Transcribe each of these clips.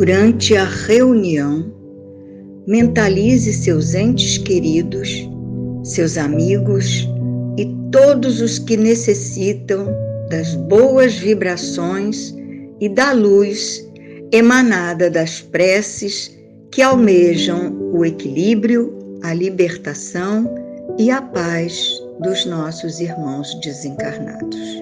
Durante a reunião, mentalize seus entes queridos, seus amigos e todos os que necessitam das boas vibrações e da luz emanada das preces que almejam o equilíbrio, a libertação e a paz dos nossos irmãos desencarnados.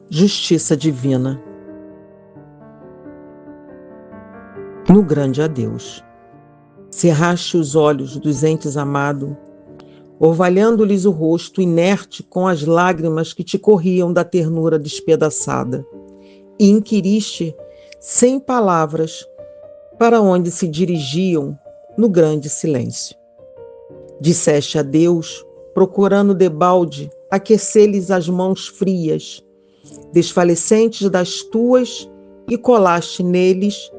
Justiça divina. No grande adeus, cerraste os olhos dos entes amados, orvalhando-lhes o rosto inerte com as lágrimas que te corriam da ternura despedaçada, e inquiriste, sem palavras, para onde se dirigiam no grande silêncio. Disseste adeus, procurando debalde aquecer-lhes as mãos frias, desfalecentes das tuas, e colaste neles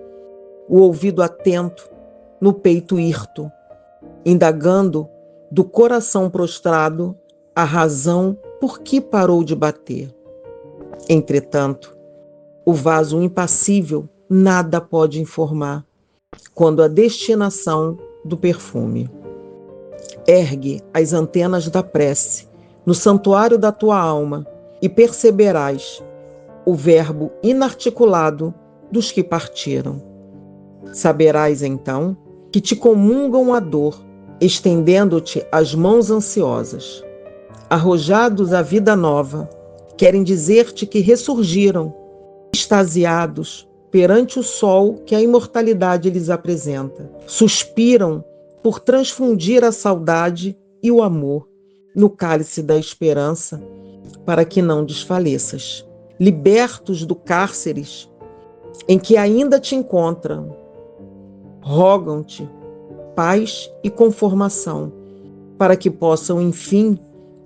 o ouvido atento, no peito hirto, indagando do coração prostrado a razão por que parou de bater. Entretanto, o vaso impassível nada pode informar quando a destinação do perfume. Ergue as antenas da prece no santuário da tua alma e perceberás o verbo inarticulado dos que partiram. Saberás então que te comungam a dor, estendendo-te as mãos ansiosas. Arrojados à vida nova, querem dizer-te que ressurgiram, extasiados perante o sol que a imortalidade lhes apresenta. Suspiram por transfundir a saudade e o amor no cálice da esperança, para que não desfaleças. Libertos do cárceres em que ainda te encontram, rogam-te paz e conformação, para que possam, enfim,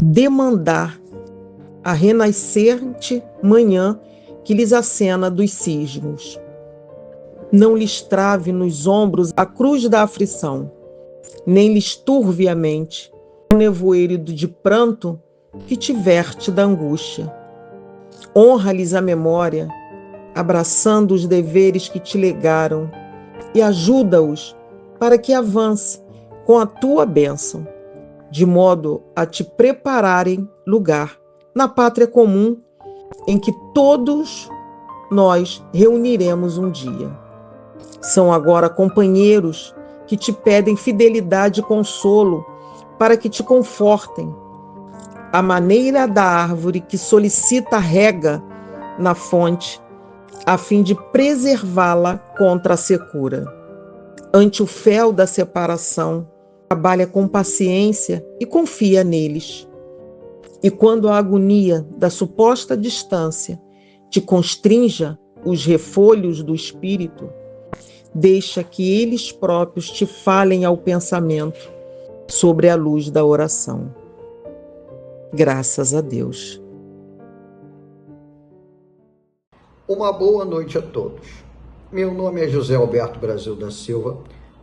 demandar a renascente manhã que lhes acena dos cismos. Não lhes trave nos ombros a cruz da aflição, nem lhes turve a mente o nevoeiro de pranto que te verte da angústia. Honra-lhes a memória, abraçando os deveres que te legaram, e ajuda-os para que avance com a tua bênção, de modo a te prepararem lugar na pátria comum em que todos nós reuniremos um dia. São agora companheiros que te pedem fidelidade e consolo para que te confortem, à maneira da árvore que solicita rega na fonte, a fim de preservá-la contra a secura. Ante o fel da separação, trabalha com paciência e confia neles. E quando a agonia da suposta distância te constrinja os refolhos do espírito, deixa que eles próprios te falem ao pensamento sobre a luz da oração. Graças a Deus. Uma boa noite a todos. Meu nome é José Alberto Brasil da Silva,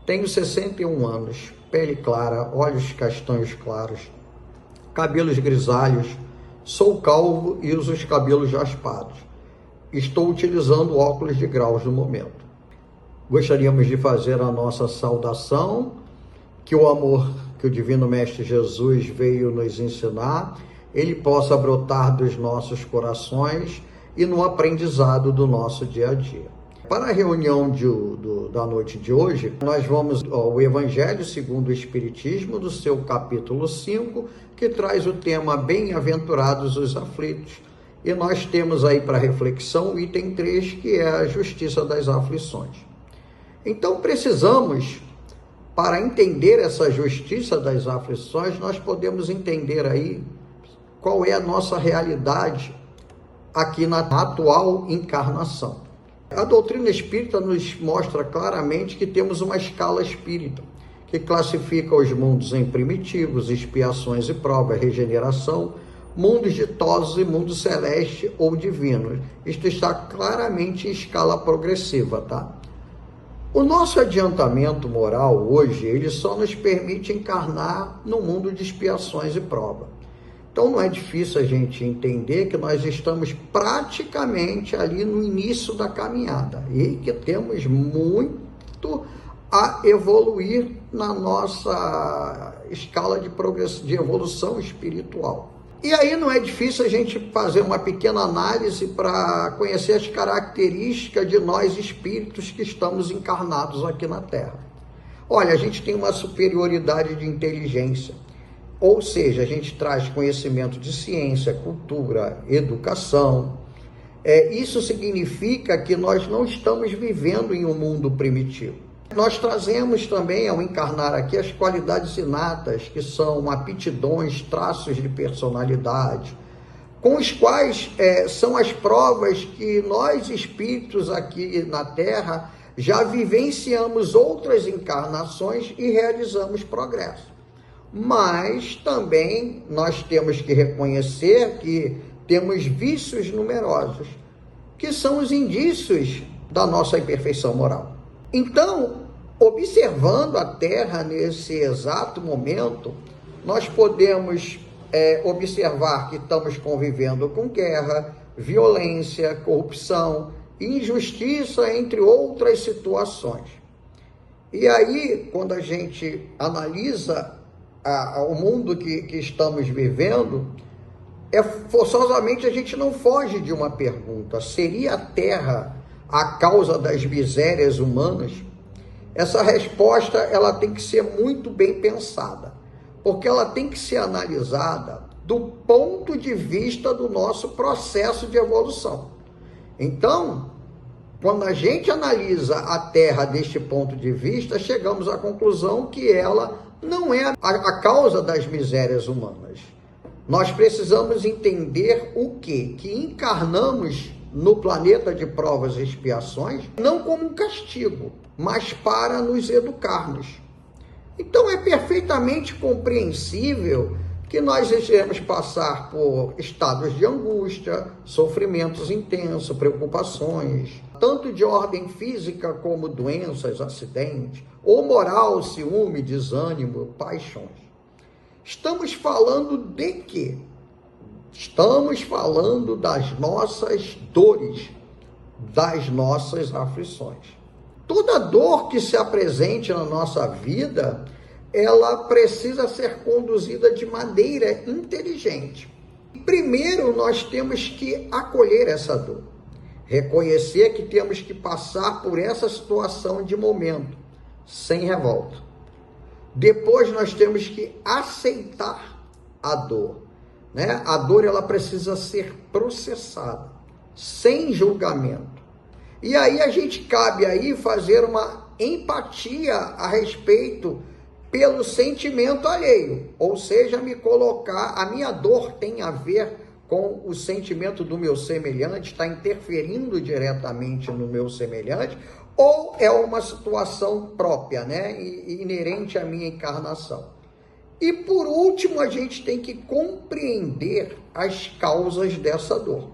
tenho 61 anos, pele clara, olhos castanhos claros, cabelos grisalhos, sou calvo e uso os cabelos raspados. Estou utilizando óculos de graus no momento. Gostaríamos de fazer a nossa saudação, que o amor que o Divino Mestre Jesus veio nos ensinar, ele possa brotar dos nossos corações e no aprendizado do nosso dia a dia. Para a reunião da noite de hoje, nós vamos ao Evangelho segundo o Espiritismo, do seu capítulo 5, que traz o tema Bem-aventurados os aflitos. E nós temos aí para reflexão o item 3, que é a justiça das aflições. Então precisamos, para entender essa justiça das aflições, nós podemos entender aí qual é a nossa realidade aqui na atual encarnação. A doutrina espírita nos mostra claramente que temos uma escala espírita, que classifica os mundos em primitivos, expiações e provas, regeneração, mundos ditosos e mundo celeste ou divino. Isto está claramente em escala progressiva, tá? O nosso adiantamento moral hoje, ele só nos permite encarnar no mundo de expiações e provas. Então não é difícil a gente entender que nós estamos praticamente ali no início da caminhada e que temos muito a evoluir na nossa escala de progresso, de evolução espiritual. E aí não é difícil a gente fazer uma pequena análise para conhecer as características de nós espíritos que estamos encarnados aqui na Terra. Olha, a gente tem uma superioridade de inteligência, ou seja, a gente traz conhecimento de ciência, cultura, educação. Isso significa que nós não estamos vivendo em um mundo primitivo. Nós trazemos também, ao encarnar aqui, as qualidades inatas, que são aptidões, traços de personalidade, com os quais são as provas que nós, espíritos aqui na Terra, já vivenciamos outras encarnações e realizamos progresso. Mas também nós temos que reconhecer que temos vícios numerosos, que são os indícios da nossa imperfeição moral. Então, observando a Terra nesse exato momento, nós podemos observar que estamos convivendo com guerra, violência, corrupção, injustiça, entre outras situações. E aí, quando a gente analisa o mundo que estamos vivendo, forçosamente a gente não foge de uma pergunta: seria a Terra a causa das misérias humanas? Essa resposta ela tem que ser muito bem pensada, porque ela tem que ser analisada do ponto de vista do nosso processo de evolução. Então, quando a gente analisa a Terra deste ponto de vista, chegamos à conclusão que ela não é a causa das misérias humanas. Nós precisamos entender o quê? Que encarnamos no planeta de provas e expiações, não como um castigo, mas para nos educarmos. Então é perfeitamente compreensível que nós iremos passar por estados de angústia, sofrimentos intensos, preocupações, tanto de ordem física como doenças, acidentes, ou moral, ciúme, desânimo, paixões. Estamos falando de quê? Estamos falando das nossas dores, das nossas aflições. Toda dor que se apresente na nossa vida, ela precisa ser conduzida de maneira inteligente. Primeiro, nós temos que acolher essa dor, reconhecer que temos que passar por essa situação de momento, sem revolta. Depois, nós temos que aceitar a dor. A dor ela precisa ser processada, sem julgamento. E aí a gente cabe aí fazer uma empatia a respeito pelo sentimento alheio, ou seja, me colocar, a minha dor tem a ver com o sentimento do meu semelhante, está interferindo diretamente no meu semelhante, ou é uma situação própria, inerente à minha encarnação. E por último, a gente tem que compreender as causas dessa dor,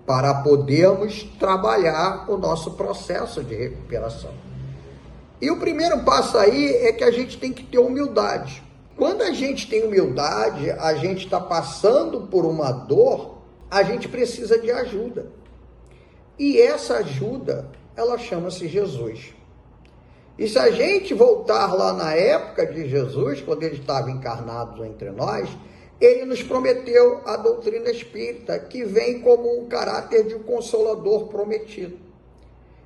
para podermos trabalhar o nosso processo de recuperação. E o primeiro passo aí é que a gente tem que ter humildade. Quando a gente tem humildade, a gente está passando por uma dor, a gente precisa de ajuda. E essa ajuda, ela chama-se Jesus. E se a gente voltar lá na época de Jesus, quando ele estava encarnado entre nós, ele nos prometeu a doutrina espírita, que vem como um caráter de um consolador prometido.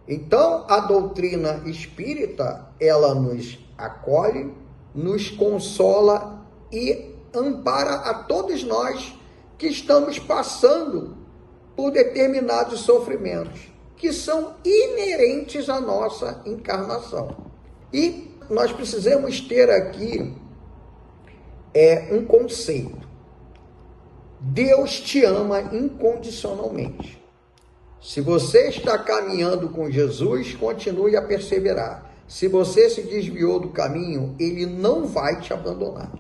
Então, a doutrina espírita, ela nos acolhe, nos consola e ampara a todos nós que estamos passando por determinados sofrimentos, que são inerentes à nossa encarnação. E nós precisamos ter aqui um conceito. Deus te ama incondicionalmente. Se você está caminhando com Jesus, continue a perseverar. Se você se desviou do caminho, ele não vai te abandonar.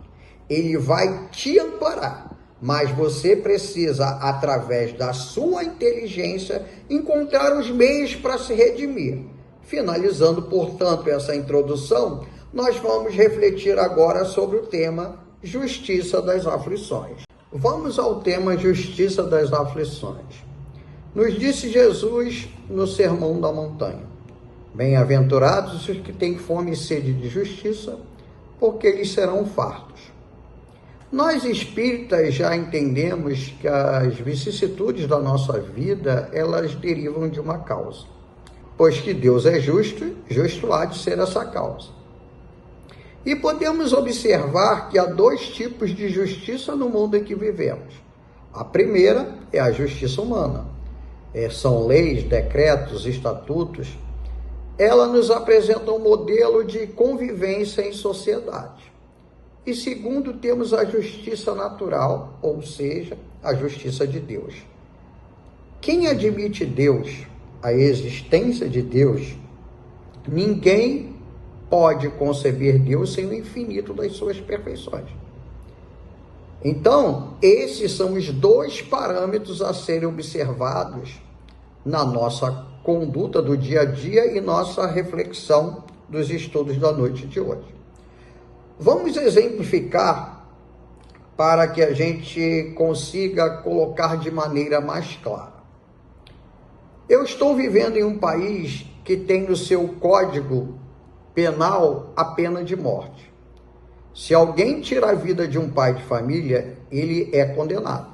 Ele vai te amparar. Mas você precisa, através da sua inteligência, encontrar os meios para se redimir. Finalizando, portanto, essa introdução, nós vamos refletir agora sobre o tema Justiça das Aflições. Vamos ao tema justiça das aflições. Nos disse Jesus no Sermão da Montanha: bem-aventurados os que têm fome e sede de justiça, porque eles serão fartos. Nós espíritas já entendemos que as vicissitudes da nossa vida, elas derivam de uma causa. Pois que Deus é justo, justo há de ser essa causa. E podemos observar que há dois tipos de justiça no mundo em que vivemos. A primeira é a justiça humana. São leis, decretos, estatutos. Ela nos apresenta um modelo de convivência em sociedade. E segundo, temos a justiça natural, ou seja, a justiça de Deus. Quem admite Deus, a existência de Deus, ninguém pode conceber Deus sem o infinito das suas perfeições. Então, esses são os dois parâmetros a serem observados na nossa conduta do dia a dia e nossa reflexão dos estudos da noite de hoje. Vamos exemplificar para que a gente consiga colocar de maneira mais clara. Eu estou vivendo em um país que tem no seu código penal a pena de morte. Se alguém tira a vida de um pai de família, ele é condenado.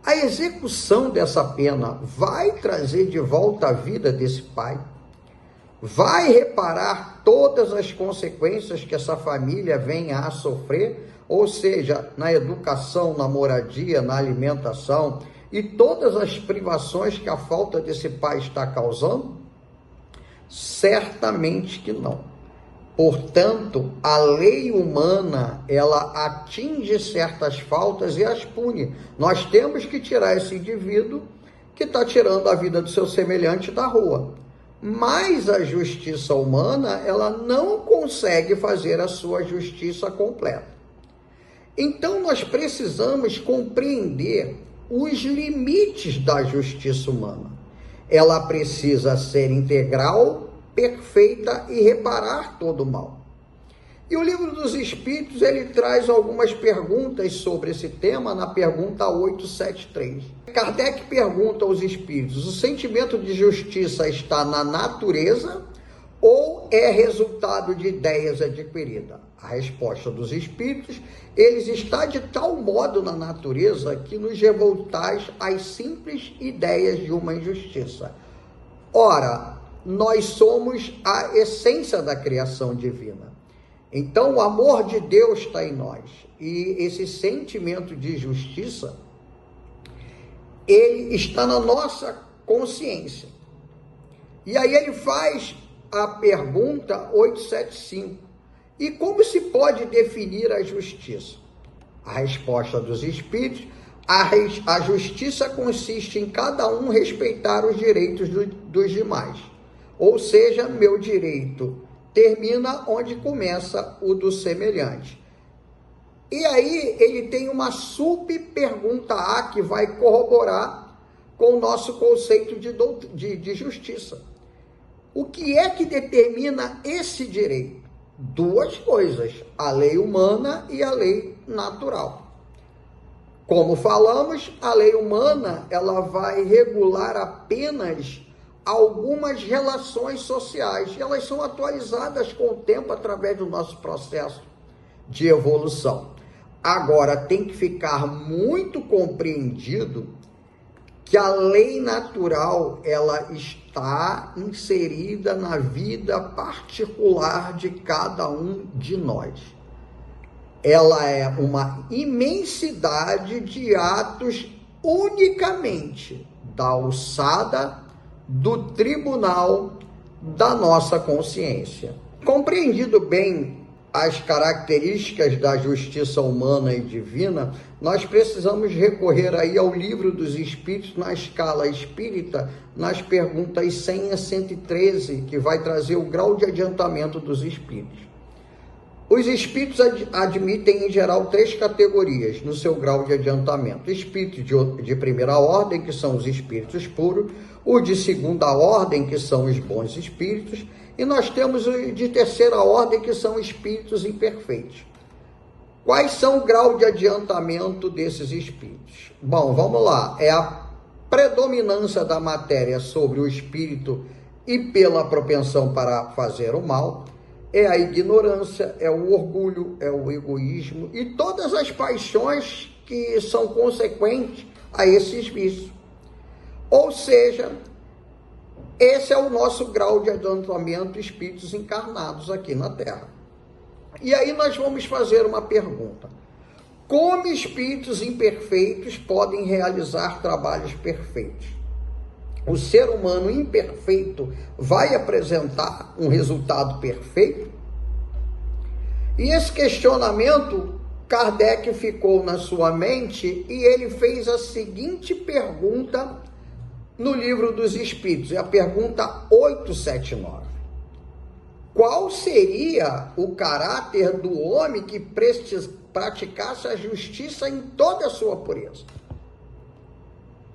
A execução dessa pena vai trazer de volta a vida desse pai? Vai reparar todas as consequências que essa família venha a sofrer? Ou seja, na educação, na moradia, na alimentação e todas as privações que a falta desse pai está causando? Certamente que não. Portanto, a lei humana, ela atinge certas faltas e as pune. Nós temos que tirar esse indivíduo que está tirando a vida do seu semelhante da rua. Mas a justiça humana, ela não consegue fazer a sua justiça completa. Então, nós precisamos compreender os limites da justiça humana. Ela precisa ser integral, perfeita e reparar todo o mal. E o Livro dos Espíritos, ele traz algumas perguntas sobre esse tema na pergunta 873. Kardec pergunta aos espíritos: o sentimento de justiça está na natureza ou é resultado de ideias adquiridas? A resposta dos espíritos: eles está de tal modo na natureza que nos revoltais às simples ideias de uma injustiça. Ora, nós somos a essência da criação divina. Então, o amor de Deus está em nós. E esse sentimento de justiça, ele está na nossa consciência. E aí ele faz a pergunta 875. E como se pode definir a justiça? A resposta dos espíritos: a justiça consiste em cada um respeitar os direitos dos demais. Ou seja, meu direito termina onde começa o do semelhante. E aí ele tem uma sub-pergunta A que vai corroborar com o nosso conceito de justiça. O que é que determina esse direito? Duas coisas: a lei humana e a lei natural. Como falamos, a lei humana, ela vai regular apenas algumas relações sociais. Elas são atualizadas com o tempo através do nosso processo de evolução. Agora, tem que ficar muito compreendido que a lei natural, ela está inserida na vida particular de cada um de nós. Ela é uma imensidade de atos unicamente da alçada do tribunal da nossa consciência. Compreendido bem as características da justiça humana e divina, nós precisamos recorrer aí ao Livro dos Espíritos na escala espírita, nas perguntas 100 a 113, que vai trazer o grau de adiantamento dos espíritos. Os espíritos admitem, em geral, 3 categorias no seu grau de adiantamento: espíritos de primeira ordem, que são os espíritos puros; o de segunda ordem, que são os bons espíritos; e nós temos o de terceira ordem, que são espíritos imperfeitos. Quais são o grau de adiantamento desses espíritos? Bom, vamos lá. É a predominância da matéria sobre o espírito e pela propensão para fazer o mal, é a ignorância, é o orgulho, é o egoísmo e todas as paixões que são consequentes a esses vícios. Ou seja, esse é o nosso grau de adiantamento de espíritos encarnados aqui na Terra. E aí nós vamos fazer uma pergunta. Como espíritos imperfeitos podem realizar trabalhos perfeitos? O ser humano imperfeito vai apresentar um resultado perfeito? E esse questionamento, Kardec ficou na sua mente e ele fez a seguinte pergunta no Livro dos Espíritos, é a pergunta 879. Qual seria o caráter do homem que praticasse a justiça em toda a sua pureza?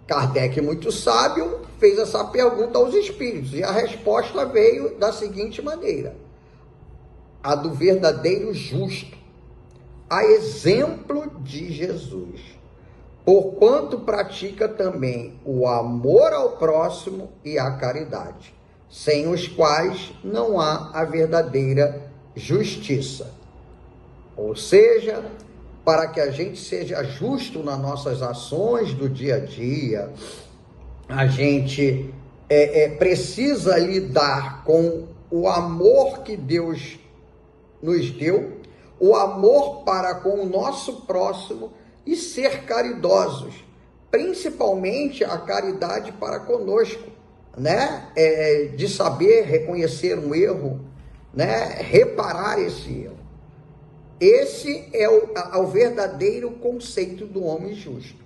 Kardec, muito sábio, fez essa pergunta aos espíritos e a resposta veio da seguinte maneira: a do verdadeiro justo, a exemplo de Jesus, porquanto pratica também o amor ao próximo e a caridade, sem os quais não há a verdadeira justiça. Ou seja, para que a gente seja justo nas nossas ações do dia a dia, a gente precisa lidar com o amor que Deus nos deu, o amor para com o nosso próximo e ser caridosos, principalmente a caridade para conosco, né? De saber reconhecer um erro, né? Reparar esse erro. Esse é o verdadeiro conceito do homem justo.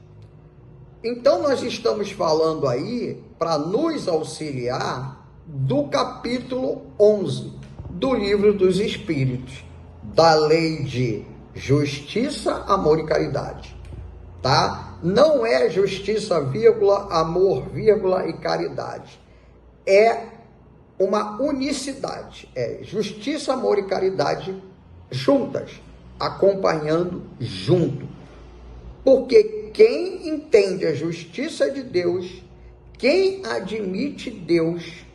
Então nós estamos falando aí, para nos auxiliar, do capítulo 11 do Livro dos Espíritos, da lei de justiça, amor e caridade, tá? Não é justiça, vírgula, amor, vírgula e caridade. É uma unicidade, é justiça, amor e caridade juntas, acompanhando junto. Porque quem entende a justiça de Deus, quem admite Deus,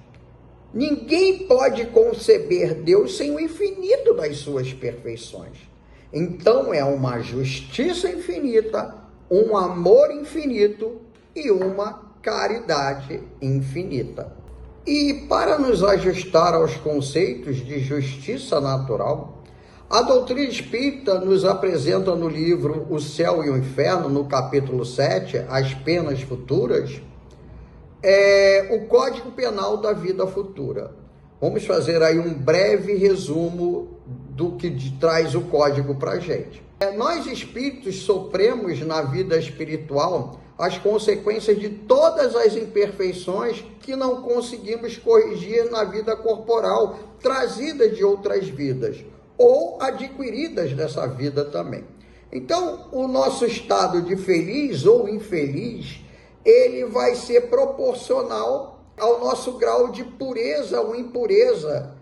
ninguém pode conceber Deus sem o infinito das suas perfeições. Então é uma justiça infinita, um amor infinito e uma caridade infinita. E para nos ajustar aos conceitos de justiça natural, a doutrina espírita nos apresenta no livro O Céu e o Inferno, no capítulo 7, As Penas Futuras, o Código Penal da Vida Futura. Vamos fazer aí um breve resumo do que traz o código para a gente. Nós espíritos sofremos na vida espiritual as consequências de todas as imperfeições que não conseguimos corrigir na vida corporal, trazidas de outras vidas, ou adquiridas dessa vida também. Então, o nosso estado de feliz ou infeliz, ele vai ser proporcional ao nosso grau de pureza ou impureza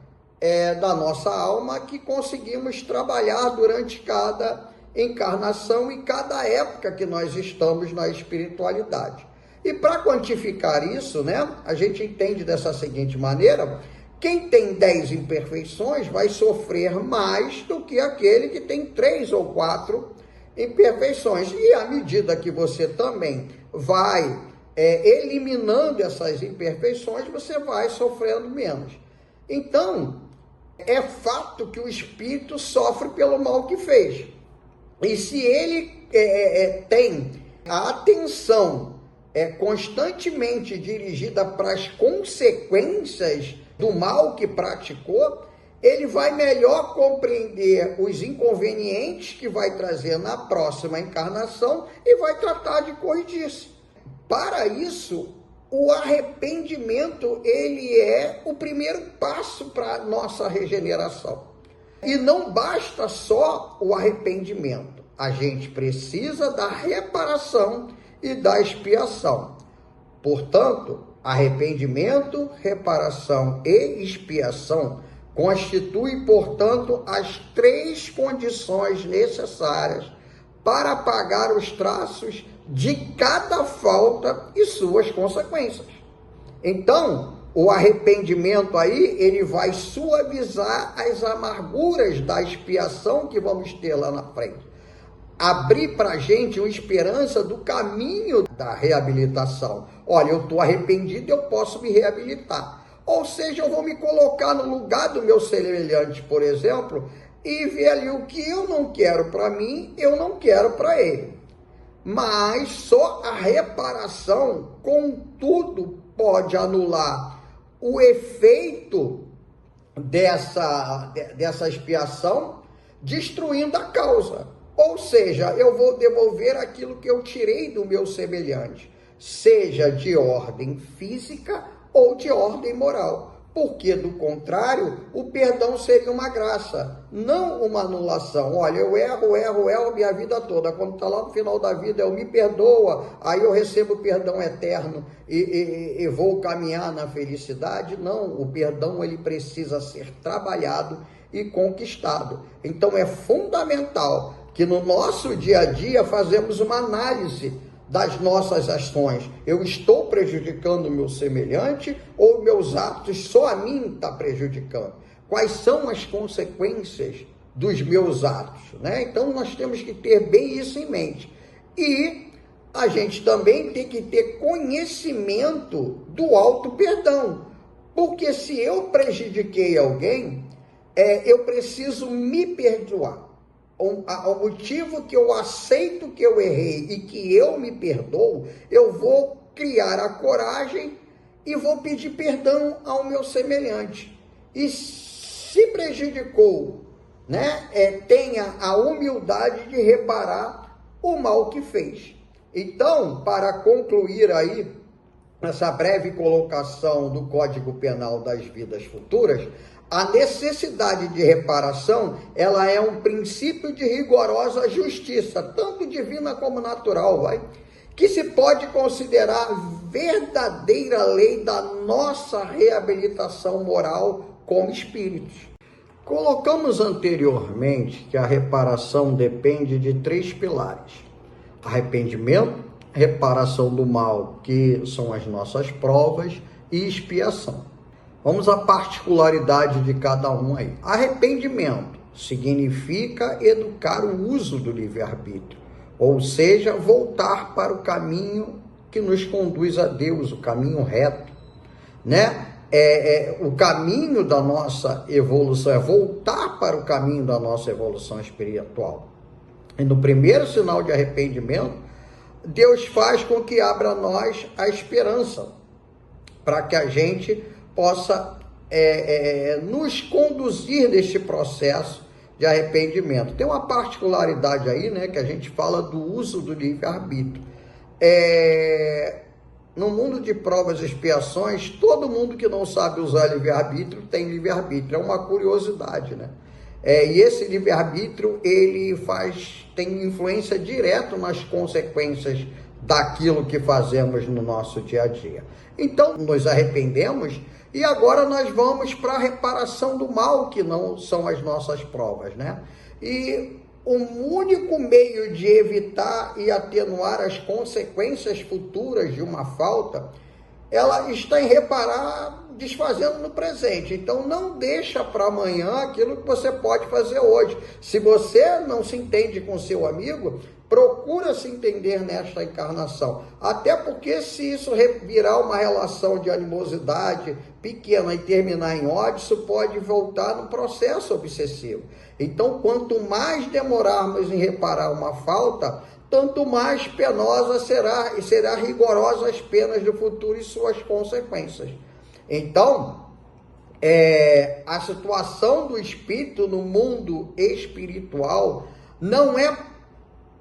da nossa alma que conseguimos trabalhar durante cada encarnação e cada época que nós estamos na espiritualidade. E para quantificar isso, né, a gente entende dessa seguinte maneira: quem tem 10 imperfeições vai sofrer mais do que aquele que tem 3 ou 4 imperfeições. E à medida que você também vai eliminando essas imperfeições, você vai sofrendo menos. Então, é fato que o espírito sofre pelo mal que fez. E se ele tem a atenção constantemente dirigida para as consequências do mal que praticou, ele vai melhor compreender os inconvenientes que vai trazer na próxima encarnação e vai tratar de corrigir-se. Para isso, o arrependimento, ele é o primeiro passo para a nossa regeneração. E não basta só o arrependimento, a gente precisa da reparação e da expiação. Portanto, arrependimento, reparação e expiação constitui, portanto, as 3 condições necessárias para pagar os traços de cada falta e suas consequências. Então, o arrependimento aí, ele vai suavizar as amarguras da expiação que vamos ter lá na frente. Abrir para a gente uma esperança do caminho da reabilitação. Olha, eu estou arrependido, eu posso me reabilitar. Ou seja, eu vou me colocar no lugar do meu semelhante, por exemplo, e ver ali o que eu não quero para mim, eu não quero para ele. Mas só a reparação, contudo, pode anular o efeito dessa expiação, destruindo a causa. Ou seja, eu vou devolver aquilo que eu tirei do meu semelhante, seja de ordem física ou de ordem moral. Porque, do contrário, o perdão seria uma graça, não uma anulação. Olha, eu erro a minha vida toda. Quando está lá no final da vida, eu me perdoa, aí eu recebo o perdão eterno e vou caminhar na felicidade. Não, o perdão ele precisa ser trabalhado e conquistado. Então, é fundamental que no nosso dia a dia fazemos uma análise das nossas ações. Eu estou prejudicando o meu semelhante ou meus atos só a mim está prejudicando? Quais são as consequências dos meus atos, né? Então nós temos que ter bem isso em mente. E a gente também tem que ter conhecimento do auto-perdão. Porque se eu prejudiquei alguém, eu preciso me perdoar. Ao motivo que eu aceito que eu errei e que eu me perdoo, eu vou criar a coragem e vou pedir perdão ao meu semelhante. E se prejudicou, né, tenha a humildade de reparar o mal que fez. Então, para concluir aí essa breve colocação do Código Penal das Vidas Futuras, a necessidade de reparação, ela é um princípio de rigorosa justiça, tanto divina como natural, que se pode considerar verdadeira lei da nossa reabilitação moral como espíritos. Colocamos anteriormente que a reparação depende de 3 pilares: arrependimento, reparação do mal, que são as nossas provas, e expiação. Vamos à particularidade de cada um aí. Arrependimento significa educar o uso do livre-arbítrio, ou seja, voltar para o caminho que nos conduz a Deus, o caminho reto, né? O caminho da nossa evolução, é voltar para o caminho da nossa evolução espiritual. E no primeiro sinal de arrependimento, Deus faz com que abra a nós a esperança, para que a gente possa nos conduzir neste processo de arrependimento. Tem uma particularidade aí, né, que a gente fala do uso do livre-arbítrio. No mundo de provas e expiações, todo mundo que não sabe usar livre-arbítrio tem livre-arbítrio. É uma curiosidade, né? E esse livre-arbítrio, ele tem influência direta nas consequências daquilo que fazemos no nosso dia a dia. Então, nos arrependemos e agora nós vamos para a reparação do mal, que não são as nossas provas, né? E o único meio de evitar e atenuar as consequências futuras de uma falta, ela está em reparar desfazendo no presente. Então não deixa para amanhã aquilo que você pode fazer hoje. Se você não se entende com seu amigo, procura se entender nesta encarnação. Até porque se isso virar uma relação de animosidade pequena e terminar em ódio, isso pode voltar num processo obsessivo. Então, quanto mais demorarmos em reparar uma falta, tanto mais penosa será rigorosa as penas do futuro e suas consequências. Então, a situação do espírito no mundo espiritual não é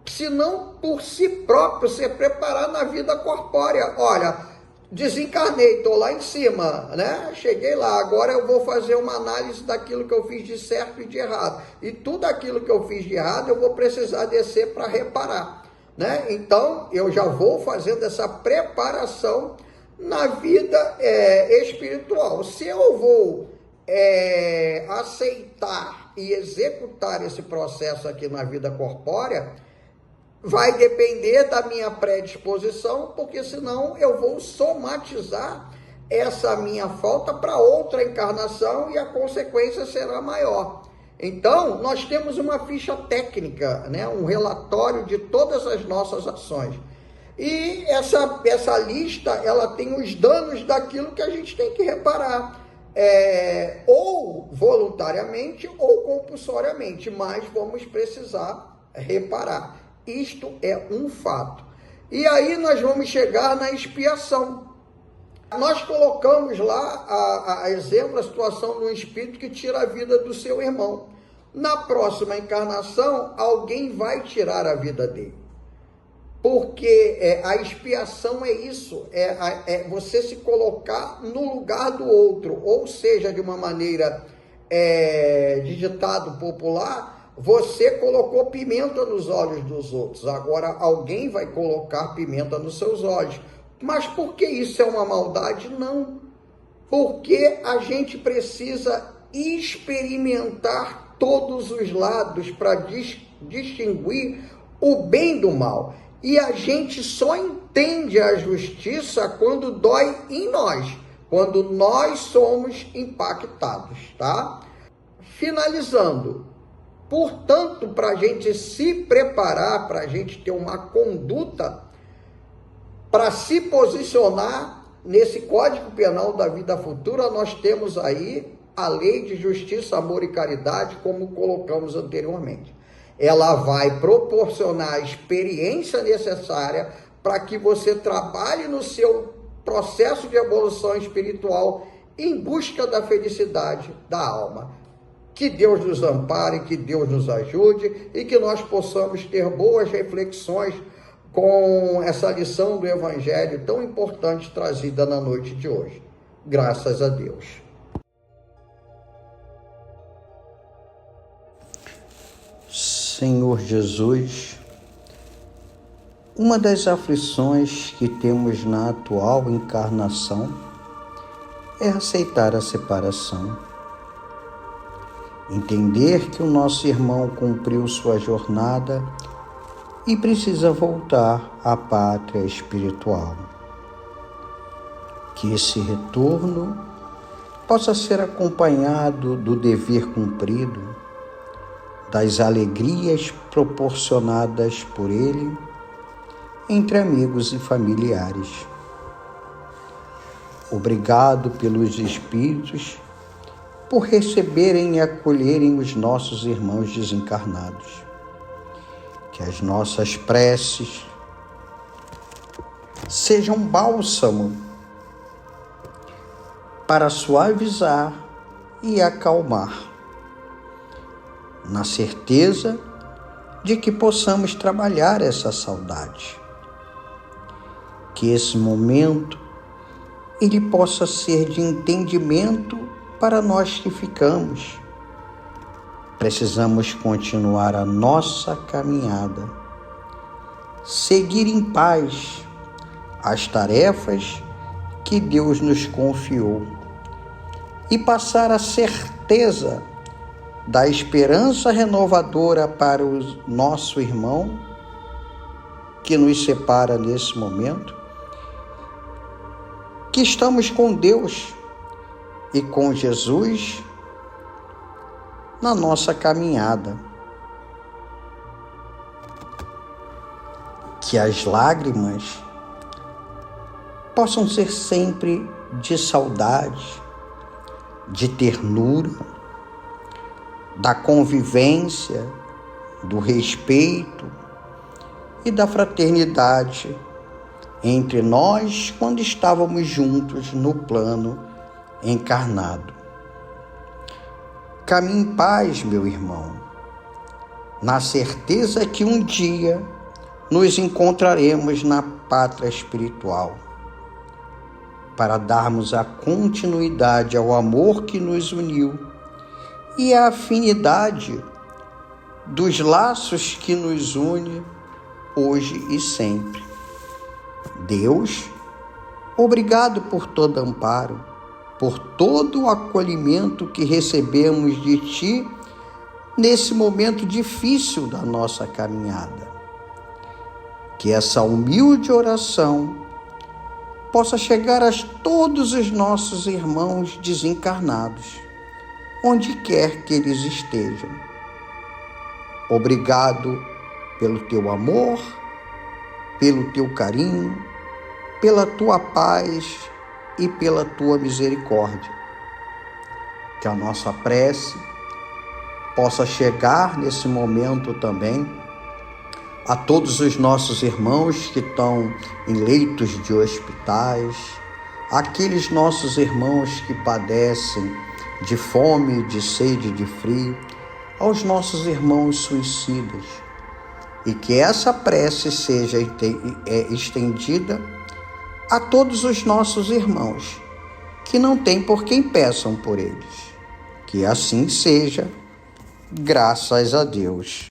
senão por si próprio se preparar na vida corpórea. Olha, desencarnei, estou lá em cima, né? Cheguei lá, agora eu vou fazer uma análise daquilo que eu fiz de certo e de errado. E tudo aquilo que eu fiz de errado, eu vou precisar descer para reparar, né? Então, eu já vou fazendo essa preparação na vida espiritual. Se eu vou aceitar e executar esse processo aqui na vida corpórea vai depender da minha predisposição, porque senão eu vou somatizar essa minha falta para outra encarnação e a consequência será maior. Então, nós temos uma ficha técnica, né? Um relatório de todas as nossas ações. E essa lista, ela tem os danos daquilo que a gente tem que reparar. Ou voluntariamente ou compulsoriamente, mas vamos precisar reparar. Isto é um fato. E aí nós vamos chegar na expiação. Nós colocamos lá a exemplo, a situação de um espírito que tira a vida do seu irmão. Na próxima encarnação, alguém vai tirar a vida dele. Porque a expiação é isso, você se colocar no lugar do outro, ou seja, de uma maneira de ditado popular, você colocou pimenta nos olhos dos outros, agora alguém vai colocar pimenta nos seus olhos. Mas por que isso é uma maldade? Não, porque a gente precisa experimentar todos os lados para distinguir o bem do mal. E a gente só entende a justiça quando dói em nós, quando nós somos impactados, tá? Finalizando, portanto, para a gente se preparar, para a gente ter uma conduta, para se posicionar nesse Código Penal da vida futura, nós temos aí a Lei de Justiça, Amor e Caridade, como colocamos anteriormente. Ela vai proporcionar a experiência necessária para que você trabalhe no seu processo de evolução espiritual em busca da felicidade da alma. Que Deus nos ampare, que Deus nos ajude e que nós possamos ter boas reflexões com essa lição do Evangelho tão importante trazida na noite de hoje. Graças a Deus. Senhor Jesus, uma das aflições que temos na atual encarnação é aceitar a separação. Entender que o nosso irmão cumpriu sua jornada e precisa voltar à pátria espiritual. Que esse retorno possa ser acompanhado do dever cumprido, das alegrias proporcionadas por ele entre amigos e familiares. Obrigado pelos Espíritos por receberem e acolherem os nossos irmãos desencarnados. Que as nossas preces sejam bálsamo para suavizar e acalmar, na certeza de que possamos trabalhar essa saudade. Que esse momento ele possa ser de entendimento para nós que ficamos. Precisamos continuar a nossa caminhada, seguir em paz as tarefas que Deus nos confiou e passar a certeza da esperança renovadora para o nosso irmão que nos separa nesse momento, que estamos com Deus e com Jesus na nossa caminhada. Que as lágrimas possam ser sempre de saudade, de ternura, da convivência, do respeito e da fraternidade entre nós quando estávamos juntos no plano encarnado. Caminhe em paz, meu irmão, na certeza que um dia nos encontraremos na pátria espiritual, para darmos a continuidade ao amor que nos uniu e a afinidade dos laços que nos une hoje e sempre. Deus, obrigado por todo amparo, por todo o acolhimento que recebemos de Ti nesse momento difícil da nossa caminhada. Que essa humilde oração possa chegar a todos os nossos irmãos desencarnados, onde quer que eles estejam. Obrigado pelo Teu amor, pelo Teu carinho, pela Tua paz e pela Tua misericórdia. Que a nossa prece possa chegar nesse momento também a todos os nossos irmãos que estão em leitos de hospitais, aqueles nossos irmãos que padecem de fome, de sede, de frio, aos nossos irmãos suicidas, e que essa prece seja estendida a todos os nossos irmãos que não têm por quem peçam por eles. Que assim seja, graças a Deus.